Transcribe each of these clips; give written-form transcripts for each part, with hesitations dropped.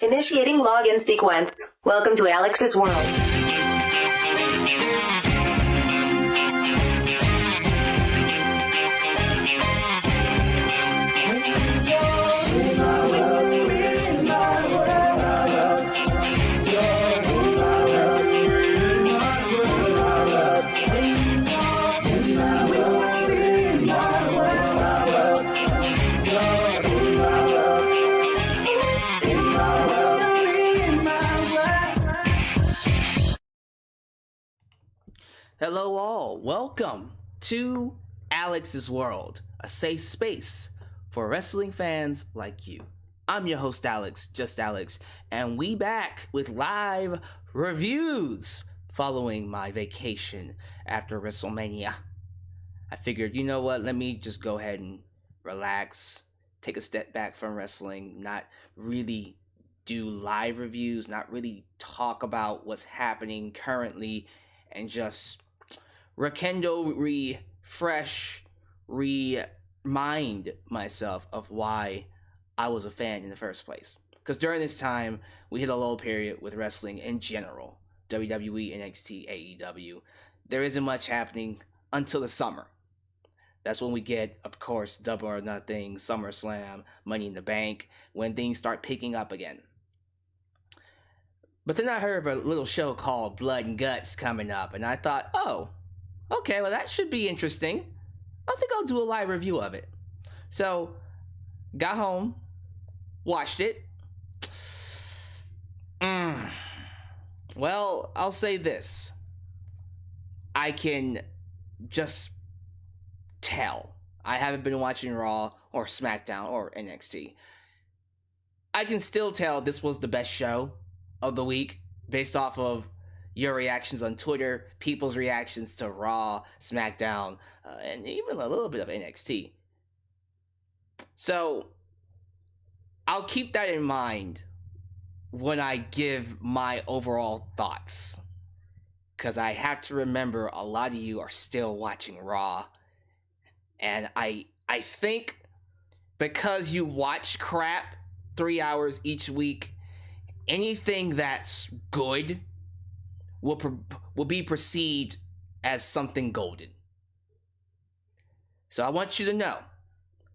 Initiating login sequence. Welcome to Alyx's world. Hello all, welcome to Alyx's World, a safe space for wrestling fans like you. I'm your host Alyx, just Alyx, and we back with live reviews following my vacation after WrestleMania. I figured, you know what, let me just go ahead and relax, take a step back from wrestling, not really do live reviews, not really talk about what's happening currently, and just rekindle, refresh, remind myself of why I was a fan in the first place. Because during this time, we hit a low period with wrestling in general. WWE, NXT, AEW. There isn't much happening until the summer. That's when we get, of course, Double or Nothing, SummerSlam, Money in the Bank, when things start picking up again. But then I heard of a little show called Blood and Guts coming up, and I thought, oh, okay, well that should be interesting. I think I'll do a live review of it. So, got home, watched it. Well, I'll say this. I can just tell. I haven't been watching Raw or SmackDown or NXT. I can still tell this was the best show of the week based off of your reactions on Twitter, people's reactions to Raw, SmackDown, and even a little bit of NXT. So I'll keep that in mind when I give my overall thoughts, because I have to remember a lot of you are still watching Raw, and I think because you watch crap 3 hours each week, anything that's good will be perceived as something golden. So I want you to know,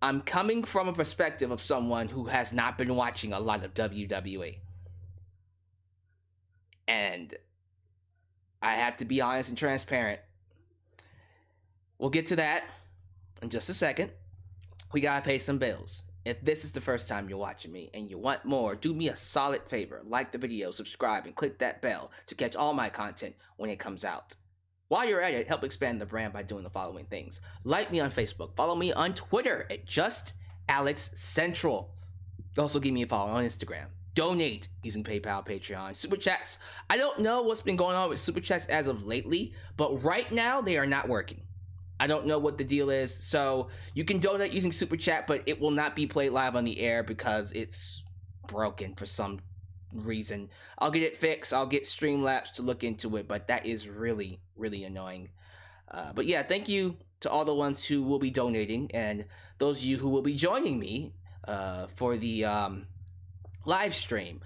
I'm coming from a perspective of someone who has not been watching a lot of WWE. And I have to be honest and transparent. We'll get to that in just a second. We gotta pay some bills. If this is the first time you're watching me and you want more, do me a solid favor. Like the video, subscribe, and click that bell to catch all my content when it comes out. While you're at it, help expand the brand by doing the following things. Like me on Facebook. Follow me on Twitter at JustAlyxCentral. Also give me a follow on Instagram. Donate using PayPal, Patreon, Super Chats. I don't know what's been going on with Super Chats as of lately, but right now they are not working. I don't know what the deal is, so you can donate using Super Chat, but it will not be played live on the air because it's broken for some reason. I'll get it fixed. I'll get Streamlabs to look into it, but that is really, really annoying. But yeah, thank you to all the ones who will be donating, and those of you who will be joining me for the live stream.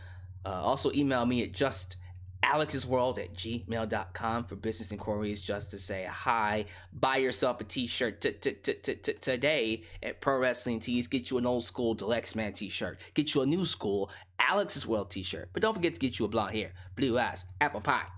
Also email me at justalyxsworld@gmail.com for business inquiries, just to say hi. Buy yourself a t-shirt today at Pro Wrestling Tees. Get you an old school Deluxe Man t-shirt. Get you a new school Alyx's World t-shirt. But don't forget to get you a blonde hair, blue eyes, apple pie,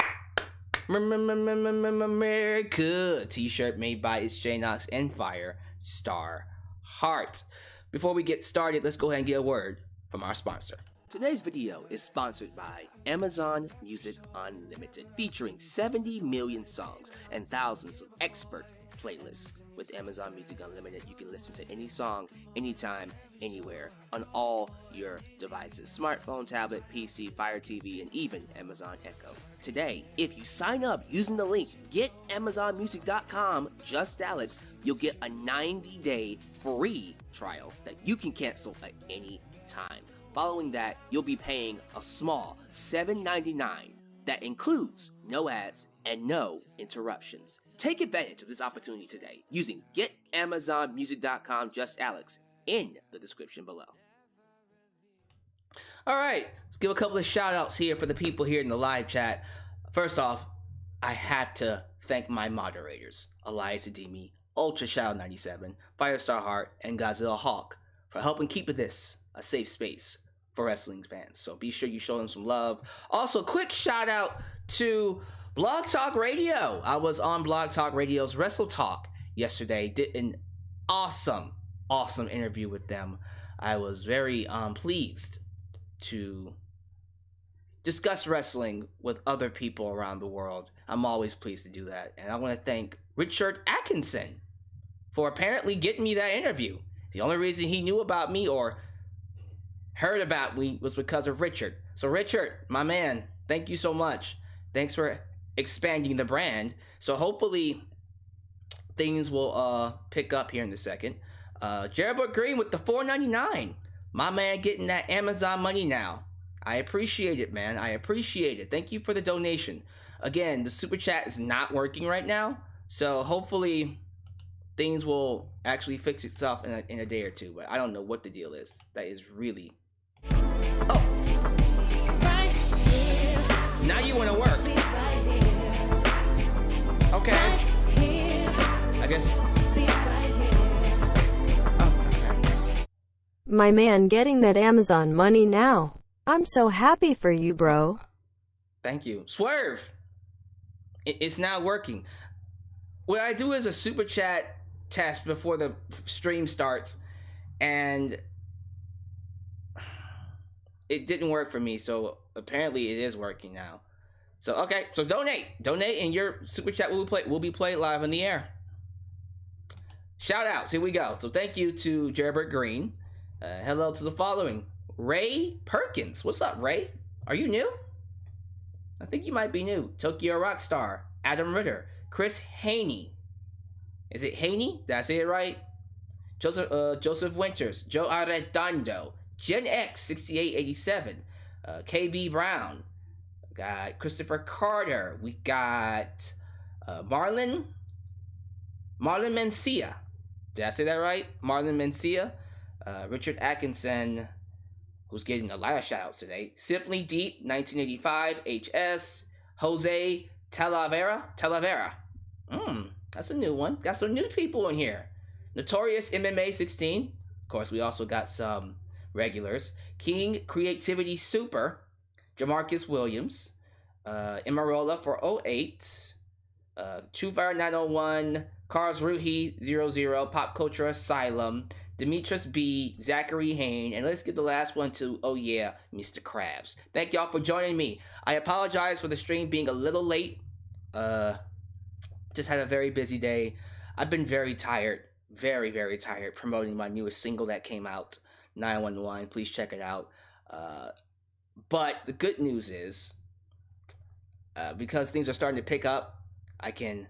America t-shirt made by It's J Knox and Fire Star Heart. Before we get started, let's go ahead and get a word from our sponsor. Today's video is sponsored by Amazon Music Unlimited, featuring 70 million songs and thousands of expert playlists. With Amazon Music Unlimited, you can listen to any song, anytime, anywhere, on all your devices. Smartphone, tablet, PC, Fire TV, and even Amazon Echo. Today, if you sign up using the link getamazonmusic.com, just Alyx, you'll get a 90-day free trial that you can cancel at any time. Following that, you'll be paying a small $7.99 that includes no ads and no interruptions. Take advantage of this opportunity today using getamazonmusic.com, just Alyx, in the description below. All right, let's give a couple of shout outs here for the people here in the live chat. First off, I have to thank my moderators, Elias Ademi, Ultra Shadow 97, Firestar Heart, and Godzilla Hawk for helping keep this a safe space for wrestling fans. So be sure you show them some love. Also, quick shout out to Blog Talk Radio. I was on Blog Talk Radio's Wrestle Talk yesterday. Did an awesome interview with them. I was very pleased to discuss wrestling with other people around the world. I'm always pleased to do that. And I want to thank Richard Atkinson for apparently getting me that interview. The only reason he knew about me or heard about me was because of Richard. So Richard, my man, thank you so much. Thanks for expanding the brand. So hopefully things will pick up here in a second. Jericho Green with the $4.99. My man getting that Amazon money now. I appreciate it, man. I appreciate it. Thank you for the donation. Again, the super chat is not working right now, so hopefully things will actually fix itself in a day or two. But I don't know what the deal is. That is really. Oh, now you want to work? Okay. I guess. My man getting that Amazon money now. I'm so happy for you, bro. Thank you. Swerve! It's not working. What I do is a super chat test before the stream starts, and it didn't work for me, so apparently it is working now. So, okay, so donate, and your super chat will be played live on the air. Shout outs, here we go. So thank you to Gerbert Green. Hello to the following. Ray Perkins. What's up, Ray? Are you new? I think you might be new. Tokyo Rockstar. Adam Ritter. Chris Haney. Is it Haney? Did I say it right? Joseph Winters. Joe Arredondo. Gen X 6887. KB Brown. We got Christopher Carter. We got Marlon Mencia. Did I say that right? Marlon Mencia. Richard Atkinson, who's getting a lot of shout-outs today. Simply Deep, 1985, HS. Jose Talavera. That's a new one. Got some new people in here. Notorious MMA 16. Of course, we also got some regulars. King Creativity Super. Jamarcus Williams. Imarola for 08. True Fire 901. Carls Ruhi 00. Pop Culture Asylum. Demetrius B, Zachary Hain, and let's get the last one to, oh yeah, Mr. Krabs. Thank y'all for joining me. I apologize for the stream being a little late. Just had a very busy day. I've been very tired, very, very tired promoting my newest single that came out, 911. Please check it out. But the good news is, because things are starting to pick up, I can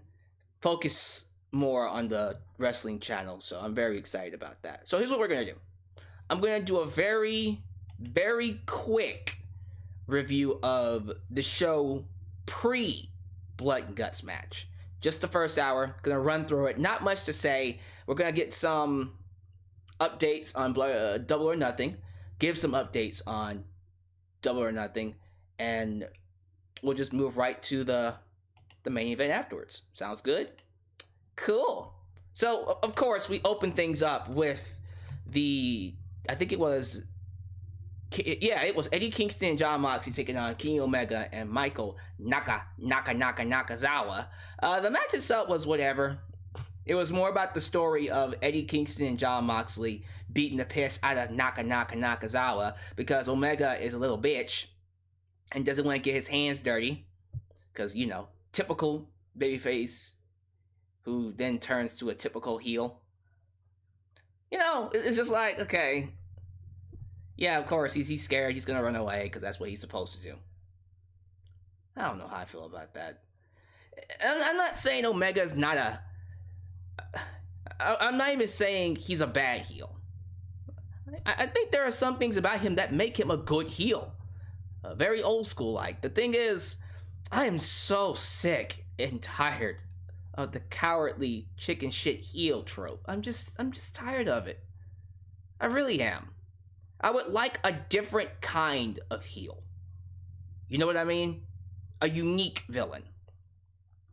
focus more on the wrestling channel, so I'm very excited about that. So here's what we're gonna do. I'm gonna do a very, very quick review of the show pre-Blood and Guts match. Just the first hour. Gonna run through it. Not much to say. We're gonna get some updates on Double or Nothing. Give some updates on Double or Nothing, and we'll just move right to the main event afterwards. Sounds good? Cool. So, of course, we open things up with I think it was Eddie Kingston and John Moxley taking on Kenny Omega and Michael Nakazawa. The match itself was whatever. It was more about the story of Eddie Kingston and John Moxley beating the piss out of Nakazawa because Omega is a little bitch and doesn't want to get his hands dirty because, typical babyface who then turns to a typical heel. It's just like, okay, yeah, of course, he's scared, he's gonna run away, because that's what he's supposed to do. I don't know how I feel about that. I'm not saying Omega's not I'm not even saying he's a bad heel. I think there are some things about him that make him a good heel. Very old school like. The thing is, I am so sick and tired of the cowardly chicken shit heel trope. I'm just tired of it. I really am. I would like a different kind of heel. You know what I mean? A unique villain.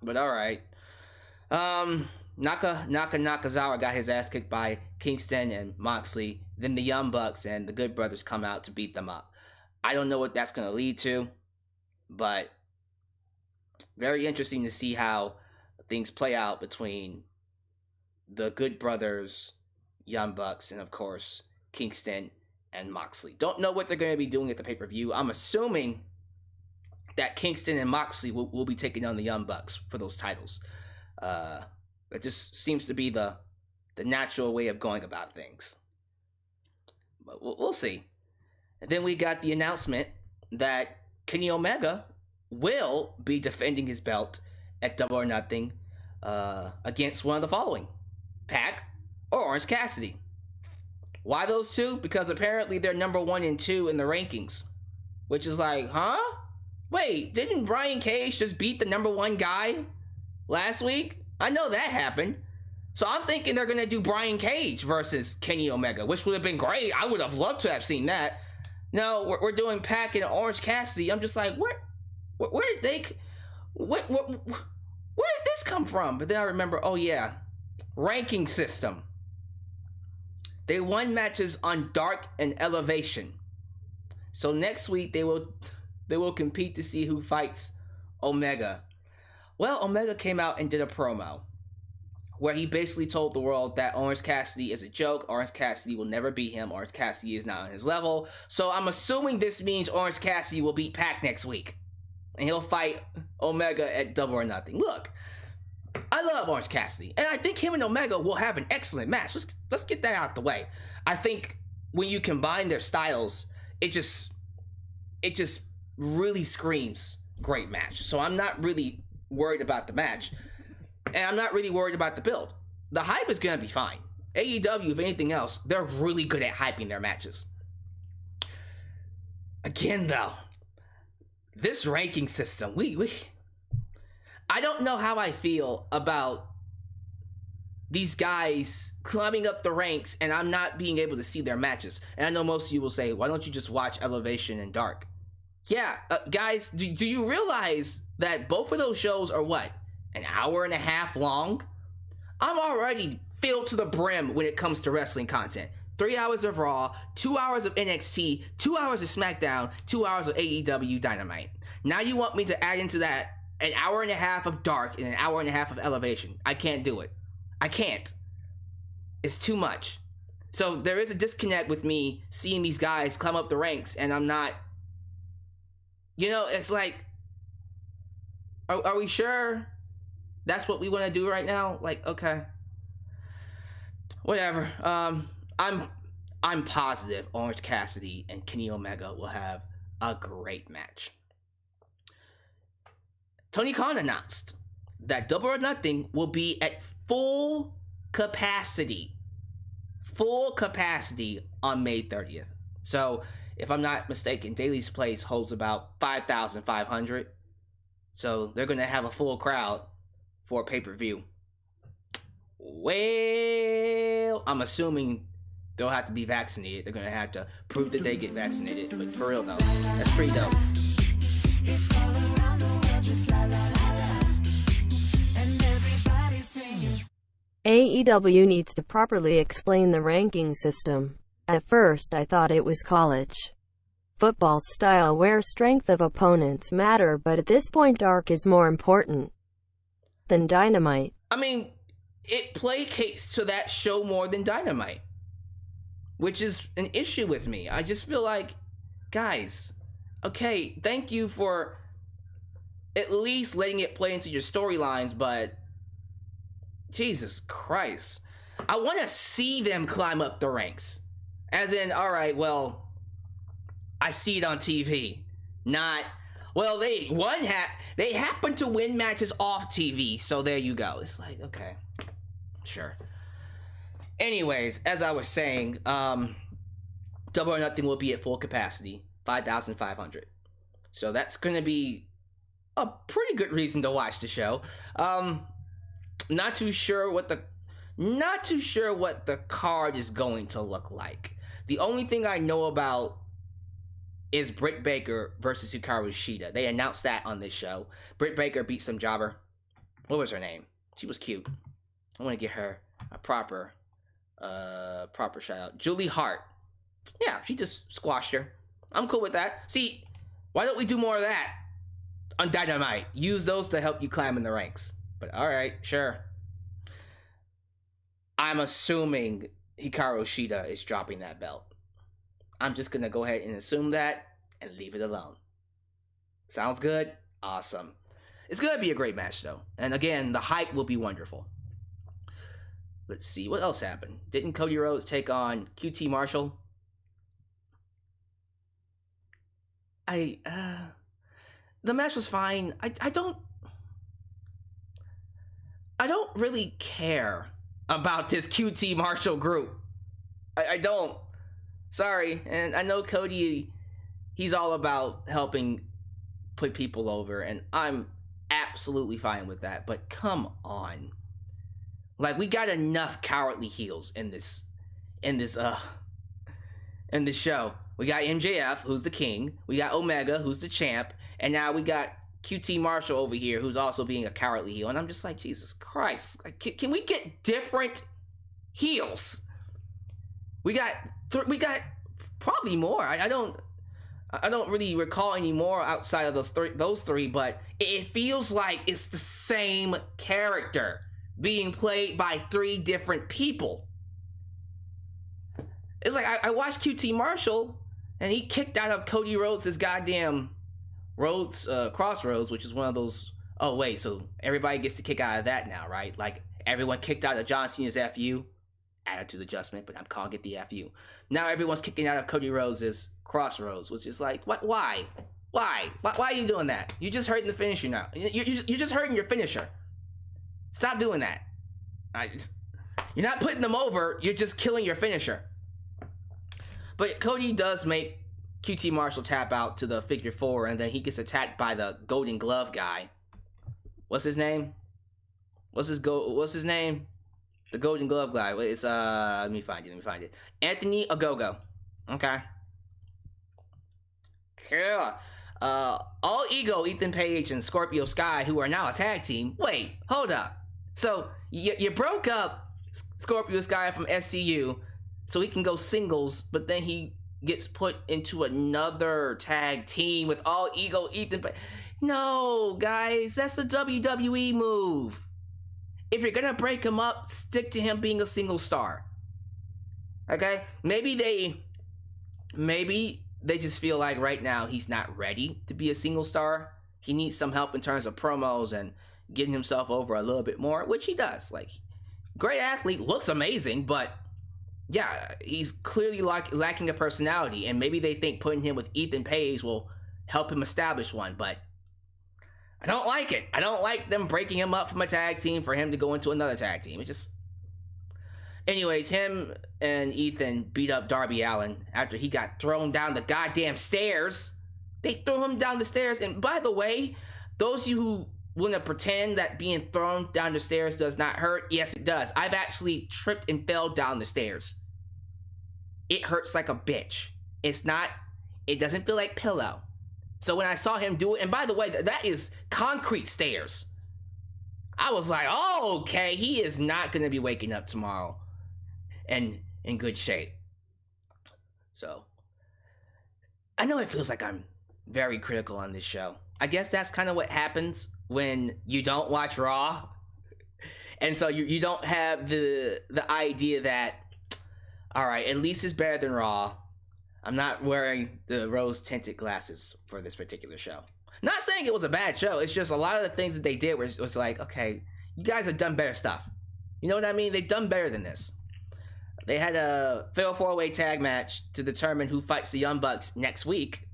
But alright. Nakazawa got his ass kicked by Kingston and Moxley. Then the Young Bucks and the Good Brothers come out to beat them up. I don't know what that's going to lead to, but very interesting to see how things play out between the Good Brothers, Young Bucks, and of course, Kingston and Moxley. Don't know what they're going to be doing at the pay-per-view. I'm assuming that Kingston and Moxley will be taking on the Young Bucks for those titles. It just seems to be the natural way of going about things. But we'll see. And then we got the announcement that Kenny Omega will be defending his belt at Double or Nothing against one of the following: Pac or Orange Cassidy. Why those two? Because apparently they're number 1 and 2 in the rankings. Which is like, huh? Wait, didn't Brian Cage just beat the number 1 guy last week? I know that happened. So I'm thinking they're going to do Brian Cage versus Kenny Omega, which would have been great. I would have loved to have seen that. No, we're doing Pac and Orange Cassidy. I'm just like, where did they... where did this come from? But then I remember, oh yeah, ranking system. They won matches on Dark and Elevation. So next week they will compete to see who fights Omega. Well, Omega came out and did a promo where he basically told the world that Orange Cassidy is a joke. Orange Cassidy will never beat him. Orange Cassidy is not on his level. So I'm assuming this means Orange Cassidy will beat Pac next week. And he'll fight Omega at Double or Nothing. Look, I love Orange Cassidy. And I think him and Omega will have an excellent match. Let's get that out the way. I think when you combine their styles, it just really screams great match. So I'm not really worried about the match. And I'm not really worried about the build. The hype is going to be fine. AEW, if anything else, they're really good at hyping their matches. Again, though, this ranking system, I don't know how I feel about these guys climbing up the ranks and I'm not being able to see their matches. And I know most of you will say, why don't you just watch Elevation and Dark? Yeah, guys, do you realize that both of those shows are what? An hour and a half long? I'm already filled to the brim when it comes to wrestling content. 3 hours of Raw, 2 hours of NXT, 2 hours of SmackDown, 2 hours of AEW Dynamite. Now you want me to add into that an hour and a half of Dark and an hour and a half of Elevation. I can't do it. I can't. It's too much. So there is a disconnect with me seeing these guys climb up the ranks and I'm not... You know, it's like... Are we sure that's what we want to do right now? Like, okay. Whatever. I'm positive Orange Cassidy and Kenny Omega will have a great match. Tony Khan announced that Double or Nothing will be at full capacity. Full capacity on May 30th. So, if I'm not mistaken, Daily's Place holds about 5,500. So, they're going to have a full crowd for a pay-per-view. Well, I'm assuming they'll have to be vaccinated. They're going to have to prove that they get vaccinated. But for real, though, that's pretty dope. It's all around the world, just la la la la. And everybody's singing. AEW needs to properly explain the ranking system. At first I thought it was college football style where strength of opponents matter, but at this point Dark is more important than Dynamite. I mean, it placates to that show more than Dynamite, which is an issue with me. I just feel like, guys, okay, thank you for at least letting it play into your storylines, but Jesus Christ. I want to see them climb up the ranks. As in, all right, well, I see it on TV. Not, well, they happen to win matches off TV, so there you go. It's like, okay, sure. Anyways, as I was saying, Double or Nothing will be at full capacity, 5,500. So that's going to be a pretty good reason to watch the show. Not too sure what the card is going to look like. The only thing I know about is Britt Baker versus Hikaru Shida. They announced that on this show. Britt Baker beat some jobber. What was her name? She was cute. I want to get her a proper shout out. Julie Hart. Yeah, she just squashed her. I'm cool with that. See, why don't we do more of that on Dynamite? Use those to help you climb in the ranks. But alright, sure. I'm assuming Hikaru Shida is dropping that belt. I'm just gonna go ahead and assume that and leave it alone. Sounds good? Awesome. It's gonna be a great match though. And again, the hype will be wonderful. Let's see, what else happened? Didn't Cody Rhodes take on QT Marshall? The match was fine. I don't really care about this QT Marshall group. I don't. Sorry. And I know Cody, he's all about helping put people over, and I'm absolutely fine with that. But come on. Like, we got enough cowardly heels in this show. We got MJF, who's the king. We got Omega, who's the champ. And now we got QT Marshall over here, who's also being a cowardly heel. And I'm just like, Jesus Christ. Like, can we get different heels? We got probably more. I don't really recall any more outside of those three, but it feels like it's the same character being played by 3 different people. It's like I watched QT Marshall, and he kicked out of Cody Rhodes' goddamn Crossroads, which is one of those. Oh wait, so everybody gets to kick out of that now, right? Like, everyone kicked out of John Cena's FU, attitude adjustment, but I'm calling it the FU. Now everyone's kicking out of Cody Rhodes' Crossroads, which is like, what? Why are you doing that? You're just hurting the finisher now. You're just hurting your finisher. Stop doing that. You're not putting them over. You're just killing your finisher. But Cody does make QT Marshall tap out to the figure 4, and then he gets attacked by the Golden Glove guy. What's his name? What's his name? The Golden Glove guy. It's let me find it. Anthony Ogogo. Okay. Cool. All Ego, Ethan Page, and Scorpio Sky, who are now a tag team. Wait, hold up. So you broke up Scorpio Sky from SCU so he can go singles, but then he gets put into another tag team with All Ego, Ethan Page. No, guys, that's a WWE move. If you're gonna break him up, stick to him being a single star. Okay? Maybe they just feel like right now he's not ready to be a single star. He needs some help in terms of promos and getting himself over a little bit more, which he does. Like, great athlete, looks amazing, but yeah, he's clearly lacking a personality, and maybe they think putting him with Ethan Page will help him establish one, but I don't like it. I don't like them breaking him up from a tag team for him to go into another tag team. It just... Anyways, him and Ethan beat up Darby Allin after he got thrown down the goddamn stairs. They threw him down the stairs, and by the way, those of you who want to pretend that being thrown down the stairs does not hurt, yes, it does. I've actually tripped and fell down the stairs. It hurts like a bitch. It doesn't feel like pillow. So when I saw him do it, and by the way, that is concrete stairs. I was like, oh, okay, he is not going to be waking up tomorrow and in good shape. So, I know it feels like I'm very critical on this show. I guess that's kind of what happens when you don't watch Raw. And so you don't have the idea that, all right, at least it's better than Raw. I'm not wearing the rose-tinted glasses for this particular show. Not saying it was a bad show. It's just a lot of the things that they did was like, okay, you guys have done better stuff. You know what I mean? They've done better than this. They had a fatal 4-way tag match to determine who fights the Young Bucks next week,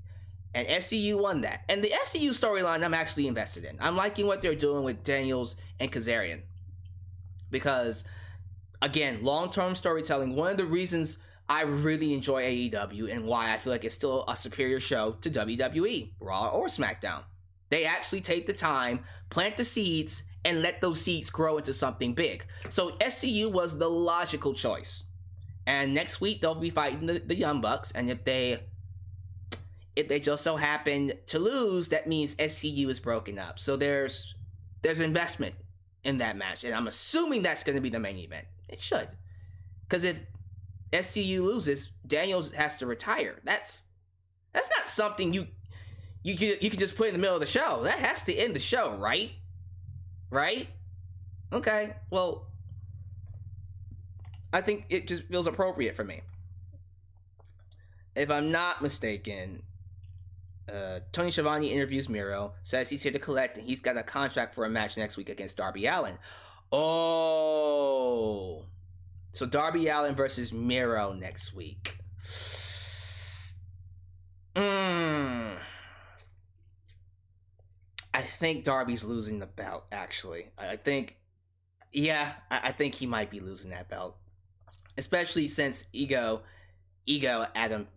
and SCU won that. And the SCU storyline I'm actually invested in. I'm liking what they're doing with Daniels and Kazarian. Because, again, long-term storytelling, one of the reasons I really enjoy AEW and why I feel like it's still a superior show to WWE, Raw or SmackDown. They actually take the time, plant the seeds, and let those seeds grow into something big. So SCU was the logical choice. And next week they'll be fighting the Young Bucks, and if they just so happen to lose, that means SCU is broken up. So there's investment in that match, and I'm assuming that's going to be the main event. It should, because if SCU loses, Daniels has to retire. That's not something you can just put in the middle of the show. That has to end the show, right? Right? Okay. Well, I think it just feels appropriate for me. If I'm not mistaken, Tony Schiavone interviews Miro, says he's here to collect, and he's got a contract for a match next week against Darby Allin. Oh, so Darby Allin versus Miro next week. I think Darby's losing the belt, actually. I think he might be losing that belt. Especially since Ego Adam...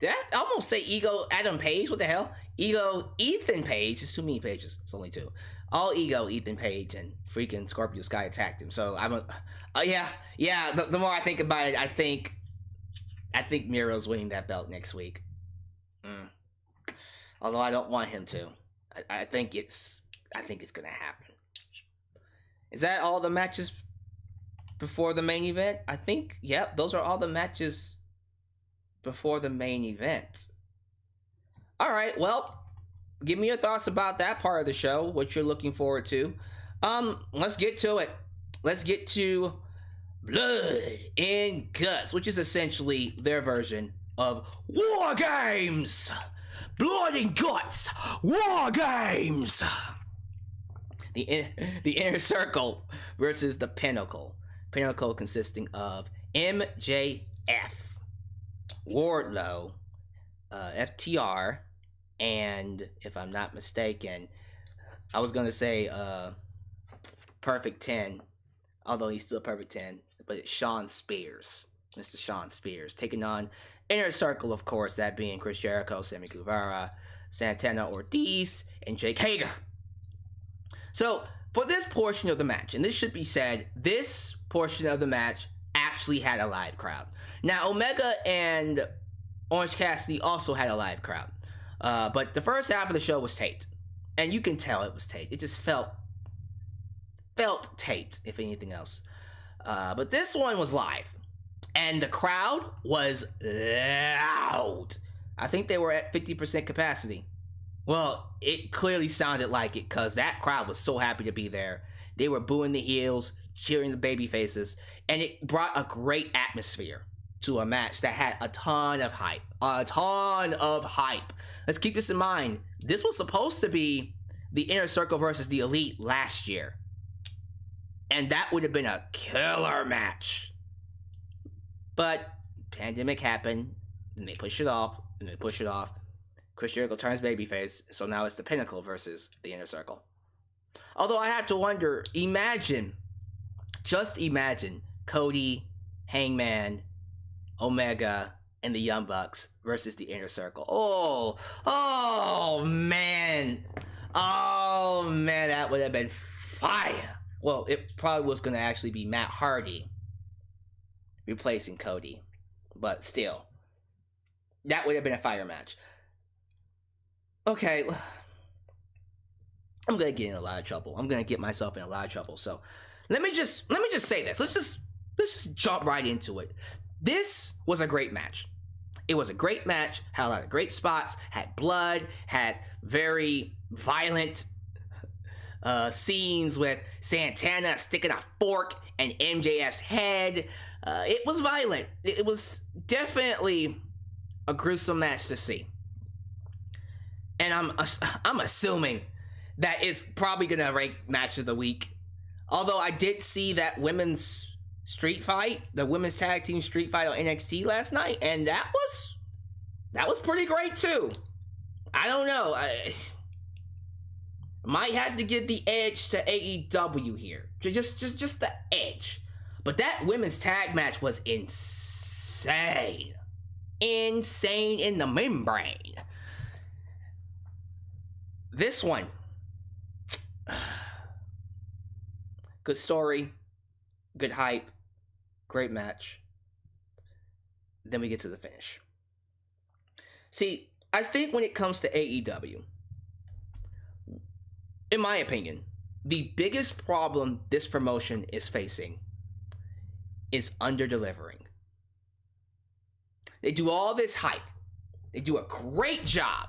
Did I almost say Ego Adam Page? What the hell? Ego Ethan Page. It's too many pages. It's only two. All Ego Ethan Page and freaking Scorpio Sky attacked him. So I'm the more I think about it, I think Miro's winning that belt next week. Although I don't want him to. I think it's gonna happen. Is that all the matches before the main event? I think, yep, those are all the matches before the main event. All right, well, give me your thoughts about that part of the show, what you're looking forward to. Let's get to it. Let's get to Blood and Guts, which is essentially their version of War Games. Blood and Guts, War Games. The Inner Circle versus the Pinnacle. Pinnacle consisting of MJF, Wardlow, FTR, and if I'm not mistaken, I was gonna say Perfect 10, although he's still Perfect 10, but it's Sean Spears, Mr. Sean Spears, taking on Inner Circle, of course, that being Chris Jericho, Sammy Guevara, Santana Ortiz, and Jake Hager. So, for this portion of the match, and this should be said, this portion of the match actually had a live crowd. Now, Omega and Orange Cassidy also had a live crowd. But the first half of the show was taped. And you can tell it was taped. It just felt taped, if anything else. But this one was live. And the crowd was loud. I think they were at 50% capacity. Well, it clearly sounded like it, because that crowd was so happy to be there. They were booing the heels, cheering the baby faces, and it brought a great atmosphere to a match that had a ton of hype. Let's keep this in mind. This was supposed to be the Inner Circle versus the Elite last year. And that would have been a killer match. But pandemic happened, and they pushed it off, Chris Jericho turns babyface, so now it's the Pinnacle versus the Inner Circle. Although I have to wonder, just imagine Cody, Hangman, Omega, and the Young Bucks versus the Inner Circle. Oh man, that would have been fire. Well, it probably was going to actually be Matt Hardy replacing Cody, but still, that would have been a fire match. Okay, I'm gonna get in a lot of trouble. I'm gonna get myself in a lot of trouble. So let me just say this. Let's just jump right into it. This was a great match. It was a great match. Had a lot of great spots. Had blood. Had very violent scenes with Santana sticking a fork in MJF's head. It was violent. It was definitely a gruesome match to see. And I'm assuming that it's probably gonna rank match of the week. Although I did see that women's street fight, the women's tag team street fight on NXT last night, and that was pretty great too. I don't know. I might have to give the edge to AEW here. Just the edge. But that women's tag match was insane. Insane in the membrane. This one, good story, good hype, great match. then we get to the finish. See, I think when it comes to AEW, in my opinion, the biggest problem this promotion is facing is under-delivering. They do all this hype. They do a great job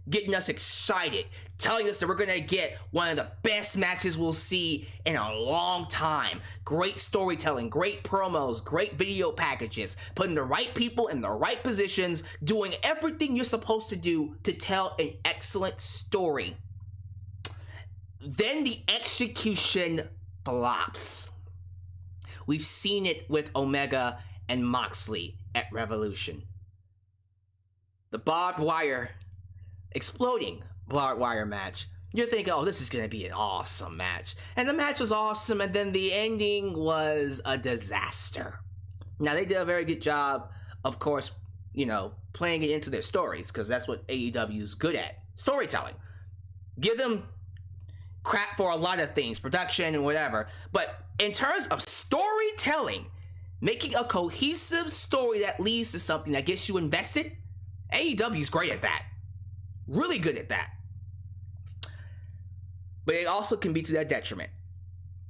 getting us excited, telling us that we're going to get one of the best matches we'll see in a long time. Great storytelling, great promos, great video packages, putting the right people in the right positions, doing everything you're supposed to do to tell an excellent story. Then the execution flops. We've seen it with Omega and Moxley at Revolution. The barbed wire, exploding barbed wire match. You're thinking, oh, this is going to be an awesome match. And the match was awesome, and then the ending was a disaster. Now, they did a very good job, of course, playing it into their stories, because that's what AEW is good at. Storytelling. Give them crap for a lot of things, production and whatever. But in terms of storytelling, making a cohesive story that leads to something that gets you invested, AEW is great at that. Really good at that. But it also can be to their detriment,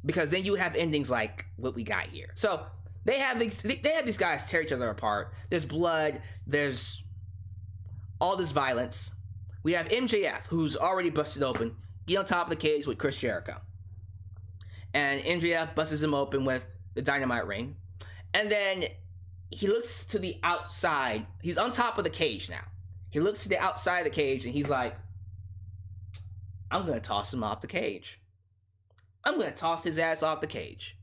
because then you have endings like what we got here. So they have these guys tear each other apart. There's blood. There's all this violence. We have MJF, who's already busted open, get on top of the cage with Chris Jericho. And MJF busts him open with the Dynamite ring. And then he looks to the outside. He's on top of the cage now. He looks to the outside of the cage and he's like, I'm going to toss him off the cage. I'm going to toss his ass off the cage.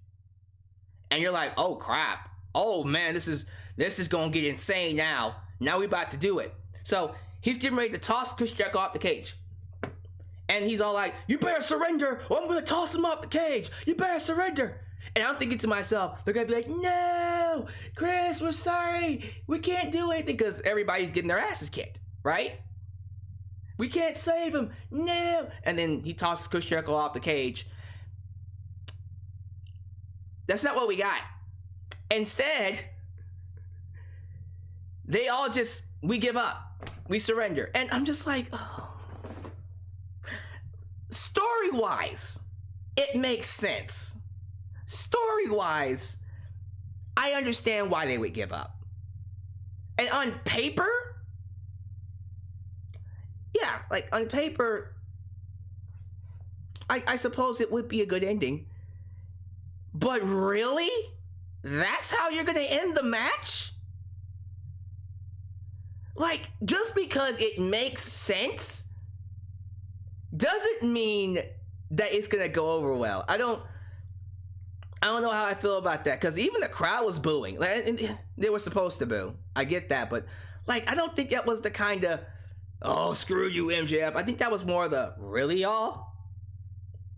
And you're like, oh crap. Oh man, this is going to get insane now. Now we're about to do it. So he's getting ready to toss Chris Jericho off the cage. And he's all like, you better surrender or I'm going to toss him off the cage. You better surrender. And I'm thinking to myself, they're going to be like, no, Chris, we're sorry. We can't do anything, because everybody's getting their asses kicked, right? We can't save him. No. And then he tosses Chris Jericho off the cage. That's not what we got. Instead, we give up. We surrender. And I'm just like, oh. Story-wise, it makes sense. Story-wise, I understand why they would give up. And on paper, yeah, like on paper, I suppose it would be a good ending. But really? That's how you're gonna end the match? Like, just because it makes sense doesn't mean that it's gonna go over well. I don't know how I feel about that, because even the crowd was booing. Like, they were supposed to boo. I get that, but like, I don't think that was the kind of, oh, screw you, MJF. I think that was more the, really, y'all?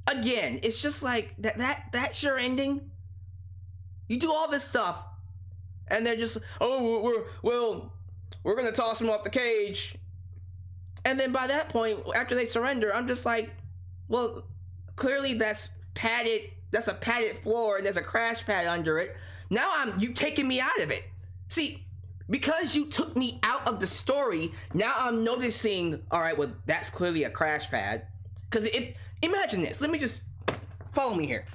Again, it's just like, that's your ending? You do all this stuff, and they're just, oh, we're gonna toss him off the cage. And then by that point, after they surrender, I'm just like, well, clearly that's a padded floor and there's a crash pad under it. Now you taking me out of it. See, because you took me out of the story, now I'm noticing, all right, well, that's clearly a crash pad. Because imagine this. Let me just follow me here.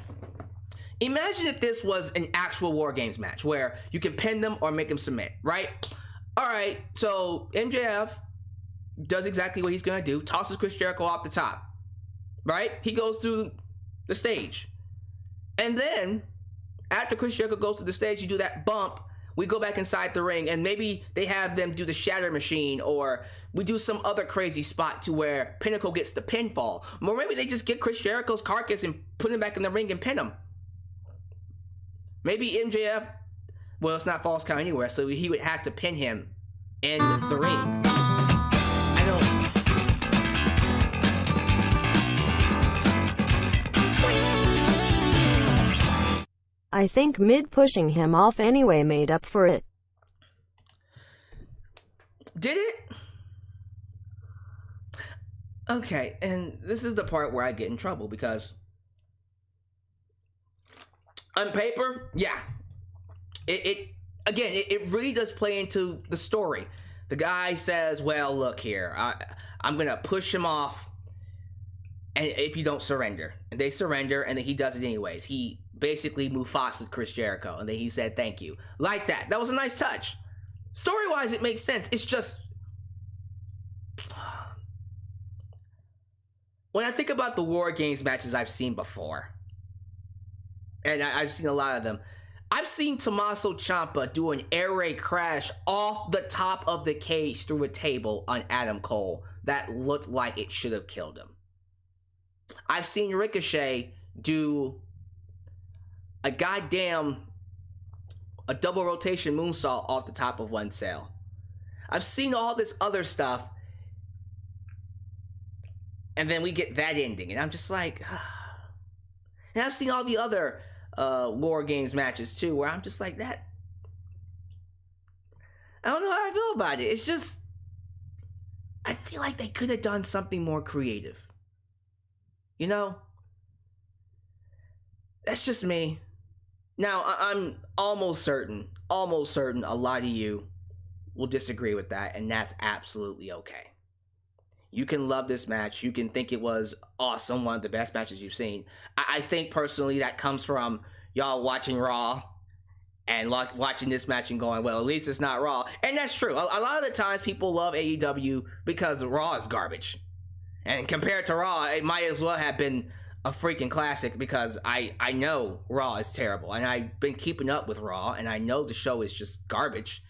Imagine if this was an actual War Games match where you can pin them or make them submit, right? All right, so MJF does exactly what he's going to do. Tosses Chris Jericho off the top, right? He goes through the stage. And then, after Chris Jericho goes to the stage, you do that bump, we go back inside the ring, and maybe they have them do the shatter machine, or we do some other crazy spot to where Pinnacle gets the pinfall. Or maybe they just get Chris Jericho's carcass and put him back in the ring and pin him. Maybe MJF, well, it's not false count anywhere, so he would have to pin him in the ring. I think pushing him off anyway made up for it. Did it? Okay, and this is the part where I get in trouble, because on paper, yeah, again, it really does play into the story. The guy says, well, look here, I'm going to push him off and if you don't surrender. And they surrender, and then he does it anyways. He basically Mufasa'd Chris Jericho, and then he said thank you. Like that. That was a nice touch. Story-wise, it makes sense. It's just... when I think about the War Games matches I've seen before, and I've seen a lot of them, I've seen Tommaso Ciampa do an air raid crash off the top of the cage through a table on Adam Cole that looked like it should have killed him. I've seen Ricochet do a double rotation moonsault off the top of one cell. I've seen all this other stuff, and then we get that ending, and I'm just like, and I've seen all the other War Games matches too, where I'm just like, that, I don't know how I feel about it. It's just, I feel like they could have done something more creative. You know? That's just me. Now, I'm almost certain a lot of you will disagree with that, and that's absolutely okay. You can love this match. You can think it was awesome, one of the best matches you've seen. I think personally that comes from y'all watching Raw and watching this match and going, well, at least it's not Raw. And that's true. A lot of the times people love AEW because Raw is garbage. And compared to Raw, it might as well have been a freaking classic, because I know Raw is terrible. And I've been keeping up with Raw, and I know the show is just garbage.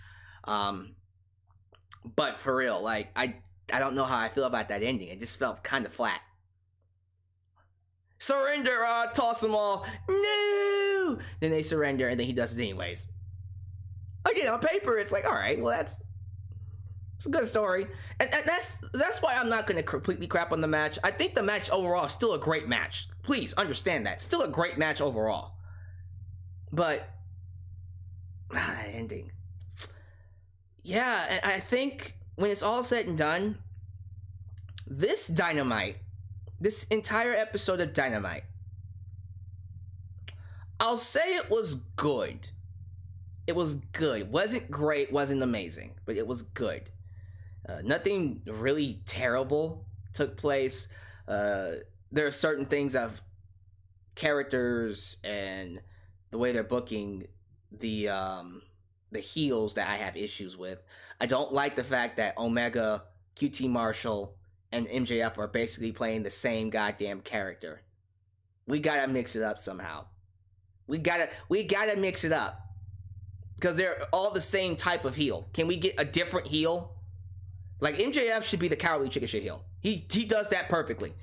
But for real, like, I don't know how I feel about that ending. It just felt kind of flat. Surrender, toss them all. No! Then they surrender, and then he does it anyways. Again, on paper, it's like, all right, well, it's a good story. And that's why I'm not going to completely crap on the match. I think the match overall is still a great match. Please understand that. Still a great match overall. But, that ending. Yeah, and I think when it's all said and done, this Dynamite, this entire episode of Dynamite, I'll say it was good. It was good. Wasn't great, wasn't amazing, but it was good. Nothing really terrible took place. There are certain things of characters and the way they're booking the heels that I have issues with. I don't like the fact that Omega, QT Marshall, and MJF are basically playing the same goddamn character. We gotta mix it up somehow. We gotta mix it up. Because they're all the same type of heel. Can we get a different heel? Like, MJF should be the cowardly chicken shit heel. He does that perfectly.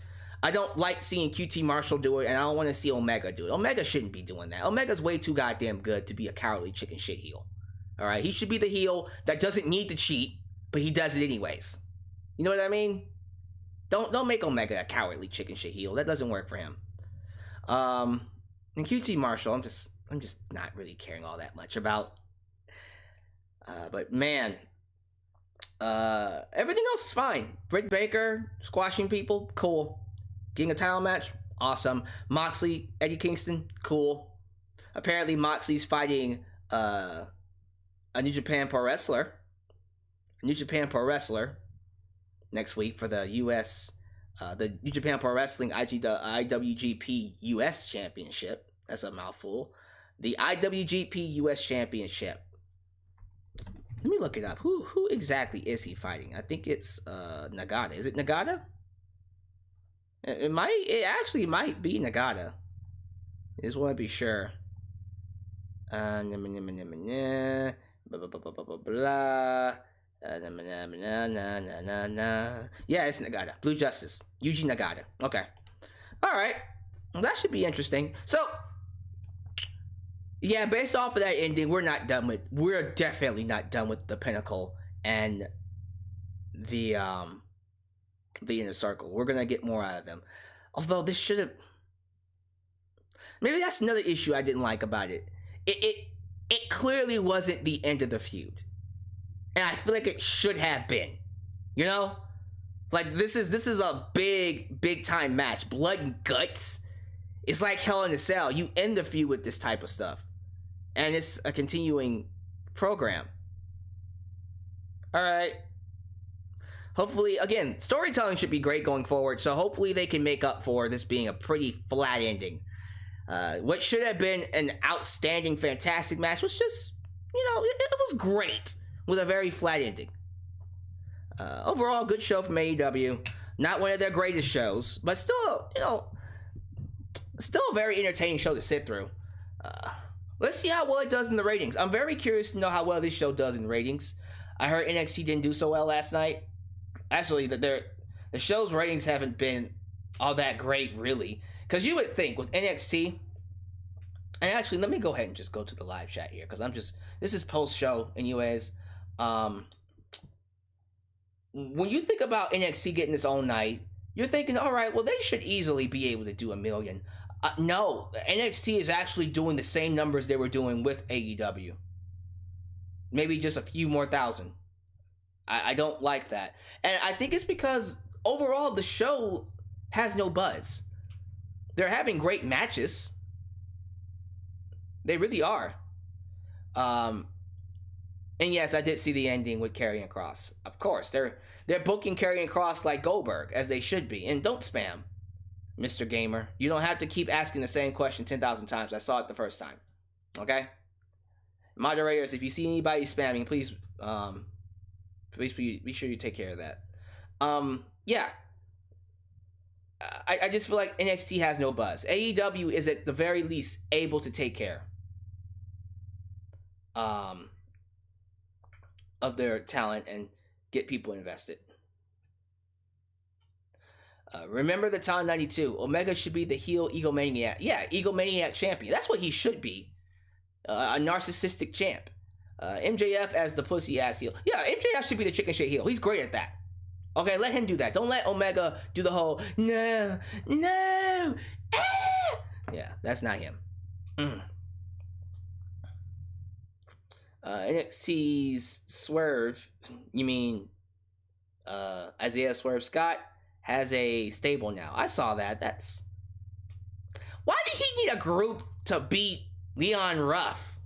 I don't like seeing QT Marshall do it, and I don't want to see Omega do it. Omega shouldn't be doing that. Omega's way too goddamn good to be a cowardly chicken shit heel. Alright? He should be the heel that doesn't need to cheat, but he does it anyways. You know what I mean? Don't make Omega a cowardly chicken shit heel. That doesn't work for him. And QT Marshall, I'm just not really caring all that much about. But man, everything else is fine. Britt Baker squashing people, cool. Getting a title match, awesome. Moxley, Eddie Kingston, cool. Apparently Moxley's fighting a New Japan Pro Wrestler. Next week for the US, the New Japan Pro Wrestling IWGP US Championship. That's a mouthful. The IWGP US Championship. Let me look it up. Who exactly is he fighting? I think it's Nagata. Is it Nagata? It actually might be Nagata. I just want to be sure. Yeah, it's Nagata. Blue Justice. Yuji Nagata. Okay. Alright. Well, that should be interesting. So, yeah, based off of that ending, we're definitely not done with the Pinnacle and the Inner Circle. We're gonna get more out of them. Although this should have, maybe that's another issue I didn't like about it. It clearly wasn't the end of the feud. And I feel like it should have been. You know? Like, this is a big time match. Blood and Guts. It's like Hell in a Cell. You end the feud with this type of stuff. And it's a continuing program. All right. Hopefully, again, storytelling should be great going forward, so hopefully they can make up for this being a pretty flat ending. What should have been an outstanding, fantastic match was just, it was great with a very flat ending. Overall, good show from AEW. Not one of their greatest shows, but still, still a very entertaining show to sit through. Let's see how well it does in the ratings. I'm very curious to know how well this show does in ratings. I heard NXT didn't do so well last night. Actually, the show's ratings haven't been all that great, really. Because you would think with NXT, and actually, let me go ahead and just go to the live chat here, because this is post-show anyways. When you think about NXT getting its own night, you're thinking, all right, well, they should easily be able to do 1 million. No, NXT is actually doing the same numbers they were doing with AEW. Maybe just a few more thousand. I don't like that. And I think it's because overall the show has no buzz. They're having great matches. They really are. And yes, I did see the ending with Karrion Kross. Of course, they're booking Karrion Kross like Goldberg, as they should be. And don't spam, Mr. Gamer. You don't have to keep asking the same question 10,000 times. I saw it the first time. Okay? Moderators, if you see anybody spamming, please be sure you take care of that. Yeah. I just feel like NXT has no buzz. AEW is at the very least able to take care of their talent and get people invested. Remember the time 92. Omega should be the heel egomaniac. Yeah, egomaniac champion. That's what he should be. A narcissistic champ. MJF as the pussy ass heel. Yeah, MJF should be the chicken shit heel. He's great at that. Okay, let him do that. Don't let Omega do the whole no, ah! Yeah, that's not him. NXT's Swerve, you mean Isaiah Swerve Scott, has a stable now. I saw that. Why did he need a group to beat Leon Ruff?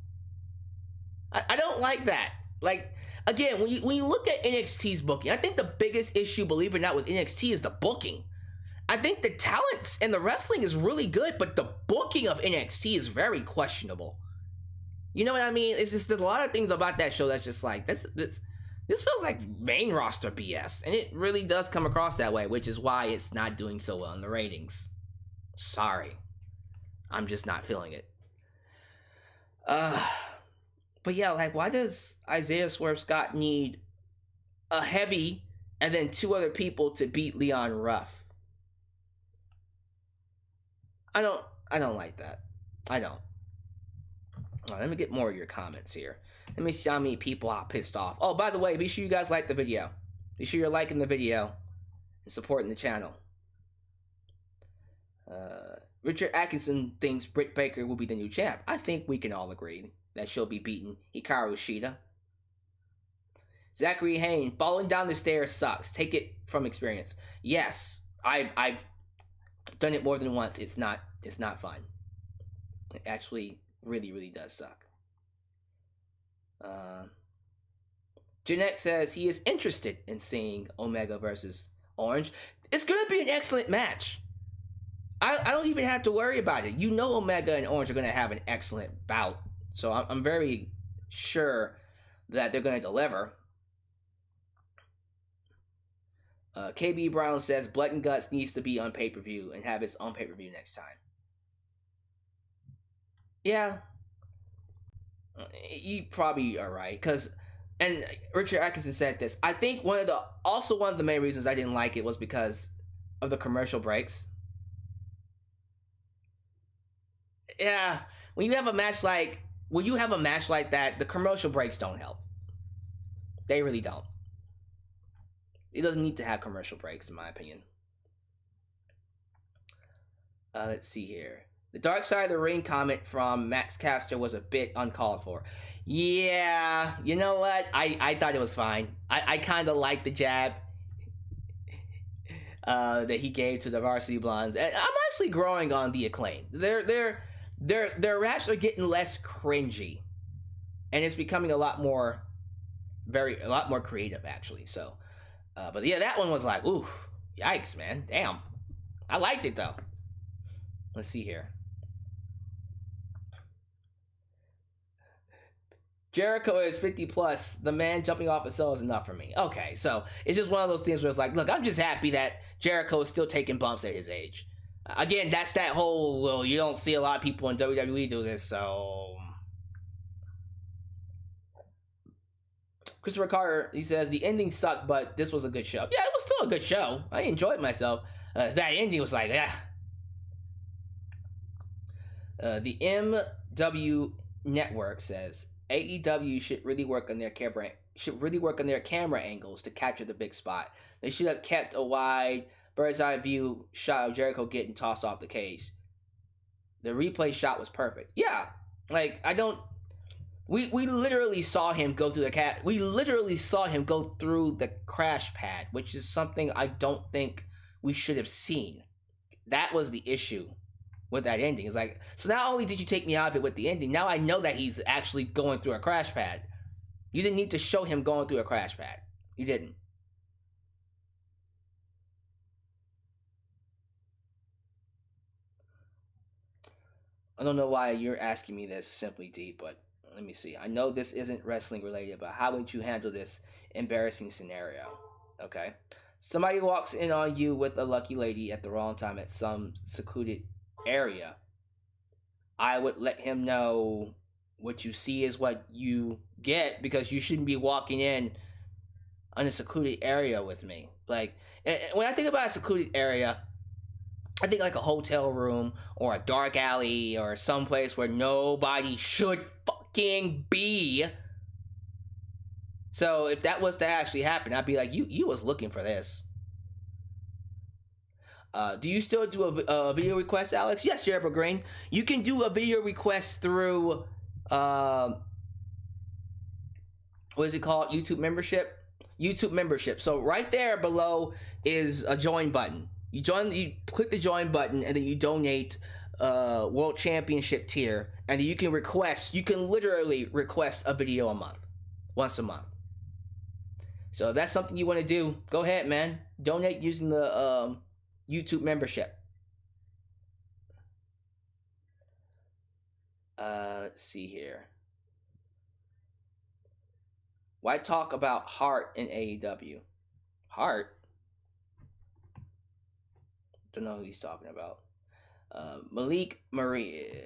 I don't like that. Like, again, when you look at NXT's booking, I think the biggest issue, believe it or not, with NXT is the booking. I think the talents and the wrestling is really good, but the booking of NXT is very questionable. You know what I mean? It's just there's a lot of things about that show that's just like, this feels like main roster BS. And it really does come across that way, which is why it's not doing so well in the ratings. Sorry. I'm just not feeling it. But yeah, like, why does Isaiah Swerve Scott need a heavy and then 2 other people to beat Leon Ruff? I don't like that. I don't. Right, let me get more of your comments here. Let me see how many people are pissed off. Oh, by the way, be sure you guys like the video. Be sure you're liking the video and supporting the channel. Richard Atkinson thinks Britt Baker will be the new champ. I think we can all agree that she'll be beating Hikaru Shida. Zachary Hayne, falling down the stairs sucks. Take it from experience. Yes, I've done it more than once. It's not fun. It actually really does suck. Jeanette says he is interested in seeing Omega versus Orange. It's gonna be an excellent match. I don't even have to worry about it. You know Omega and Orange are gonna have an excellent bout. So I'm very sure that they're going to deliver. KB Brown says Blood and Guts needs to be on pay-per-view and have its own pay-per-view next time. Yeah. You probably are right. And Richard Atkinson said this. I think one of the main reasons I didn't like it was because of the commercial breaks. Yeah. When you have a match like that, the commercial breaks don't help. They really don't. It doesn't need to have commercial breaks, in my opinion. Let's see here. The Dark Side of the Ring comment from Max Caster was a bit uncalled for. Yeah, you know what? I thought it was fine. I kind of liked the jab that he gave to the Varsity Blondes. And I'm actually growing on the Acclaim. Their raps are getting less cringy. and it's becoming a lot more creative actually. So, but yeah, that one was like, ooh, yikes, man, damn. I liked it though. Let's see here. Jericho is 50 plus. The man jumping off a cell is enough for me. Okay, so it's just one of those things where it's like, look, I'm just happy that Jericho is still taking bumps at his age. Again, that's that whole, well, you don't see a lot of people in WWE do this, so... Christopher Carter, he says, the ending sucked, but this was a good show. Yeah, it was still a good show. I enjoyed myself. That ending was like, yeah. The MW Network says, AEW should really work on their camera angles to capture the big spot. They should have kept a wide bird's eye view shot of Jericho getting tossed off the cage. The replay shot was perfect. Yeah, like we literally saw him go through we literally saw him go through the crash pad, which is something I don't think we should have seen. That was the issue with that ending. It's like, so not only did you take me out of it with the ending, now I know that he's actually going through a crash pad. You didn't need to show him going through a crash pad. You didn't. I don't know why you're asking me this, Simply D, but let me see. I know this isn't wrestling related, but how would you handle this embarrassing scenario? Okay. Somebody walks in on you with a lucky lady at the wrong time at some secluded area. I would let him know what you see is what you get, because you shouldn't be walking in on a secluded area with me. Like, when I think about a secluded area, I think like a hotel room or a dark alley or some place where nobody should fucking be. So if that was to actually happen, I'd be like, you was looking for this. Do you still do a video request, Alyx? Yes, Jericho Green. You can do a video request through, what is it called? YouTube membership? YouTube membership. So right there below is a join button. You click the join button, and then you donate World Championship tier, and then you can literally request a video a month, once a month. So if that's something you want to do, go ahead, man. Donate using the YouTube membership. Let's see here. Why talk about Hart in AEW? Hart? Don't know who he's talking about. Malik Murray.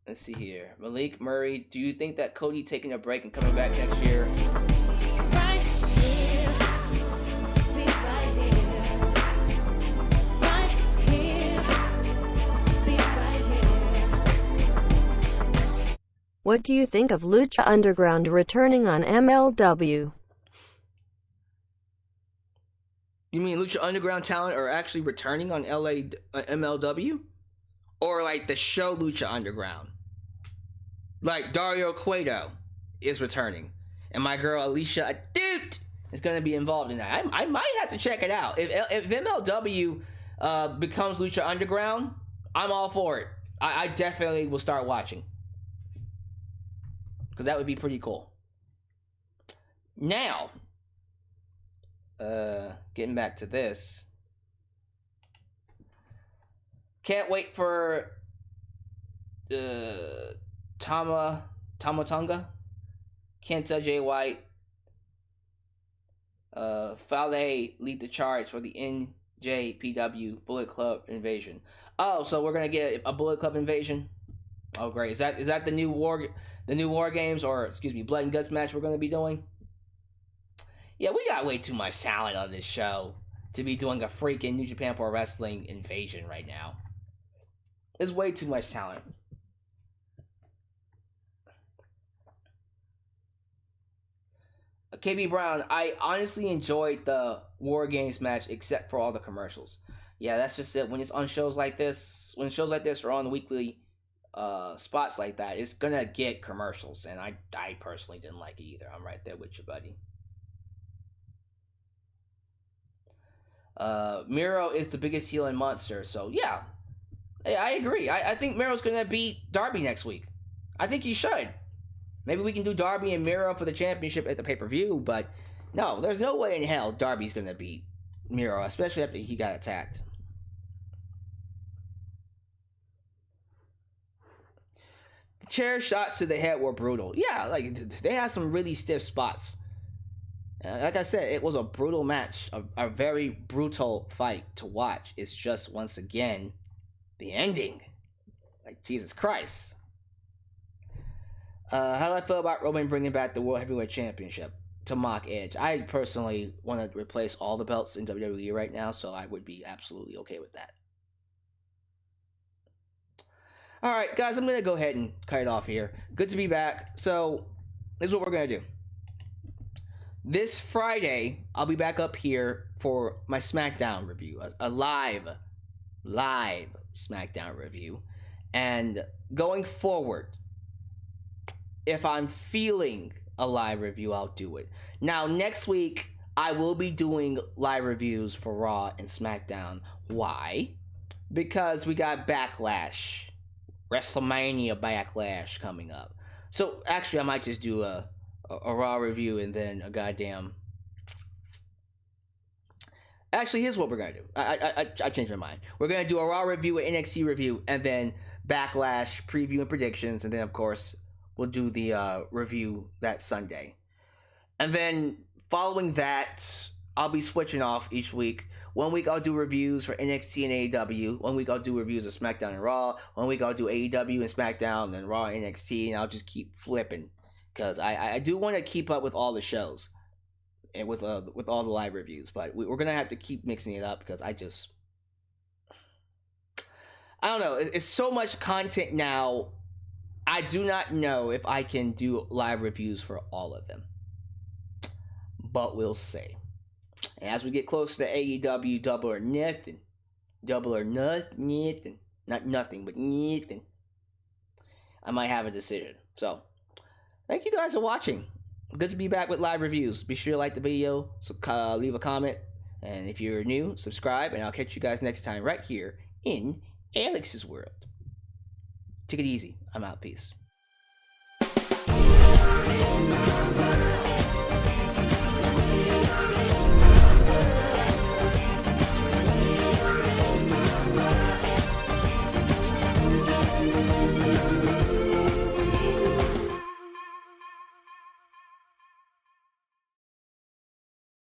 Let's see here. Malik Murray, do you think that Cody taking a break and coming back next year? What do you think of Lucha Underground returning on MLW? You mean Lucha Underground talent are actually returning on MLW? Or like the show Lucha Underground? Like Dario Cueto is returning. And my girl Alicia Adude is going to be involved in that. I might have to check it out. If MLW becomes Lucha Underground, I'm all for it. I definitely will start watching. Because that would be pretty cool. Now, getting back to this. Can't wait for Tamatonga, Kenta J. White, Fale lead the charge for the NJPW Bullet Club invasion. Oh, so we're gonna get a Bullet Club invasion? Oh, great! Is that the new war games, or excuse me, Blood and Guts match we're gonna be doing? Yeah, we got way too much talent on this show to be doing a freaking New Japan Pro Wrestling invasion right now. There's way too much talent. KB Brown, I honestly enjoyed the War Games match except for all the commercials. Yeah, that's just it. When it's on shows like this, or on weekly spots like that, it's gonna get commercials, and I personally didn't like it either. I'm right there with you, buddy. Miro is the biggest heel in Monster, so yeah, I agree. I think Miro's going to beat Darby next week. I think he should. Maybe we can do Darby and Miro for the championship at the pay-per-view, but no, there's no way in hell Darby's going to beat Miro, especially after he got attacked. The chair shots to the head were brutal. Yeah, like, they had some really stiff spots. Like I said, it was a brutal match, a very brutal fight to watch. It's just, once again, the ending. Like, Jesus Christ. How do I feel about Roman bringing back the World Heavyweight Championship to mock Edge? I personally want to replace all the belts in WWE right now, so I would be absolutely okay with that. Alright, guys, I'm going to go ahead and cut it off here. Good to be back. So, this is what we're going to do. This Friday, I'll be back up here for my SmackDown review. A live SmackDown review. And going forward, if I'm feeling a live review, I'll do it. Now, next week, I will be doing live reviews for Raw and SmackDown. Why? Because we got Backlash. WrestleMania Backlash coming up. So, actually, I might just do a Raw review and then a goddamn... Actually, here's what we're going to do. I changed my mind. We're going to do a Raw review, an NXT review, and then Backlash preview and predictions, and then, of course, we'll do the review that Sunday. And then, following that, I'll be switching off each week. 1 week I'll do reviews for NXT and AEW. 1 week I'll do reviews of SmackDown and Raw. 1 week I'll do AEW and SmackDown, and then Raw and NXT, and I'll just keep flipping. Because I do want to keep up with all the shows. And with all the live reviews. But we're going to have to keep mixing it up because I don't know. It's so much content now. I do not know if I can do live reviews for all of them. But we'll see. And as we get closer to AEW Double or Nothing. Not nothing, but nothing. I might have a decision. So, thank you guys for watching. Good to be back with live reviews. Be sure to like the video, leave a comment, and if you're new, subscribe, and I'll catch you guys next time right here in Alyx's World. Take it easy. I'm out. Peace.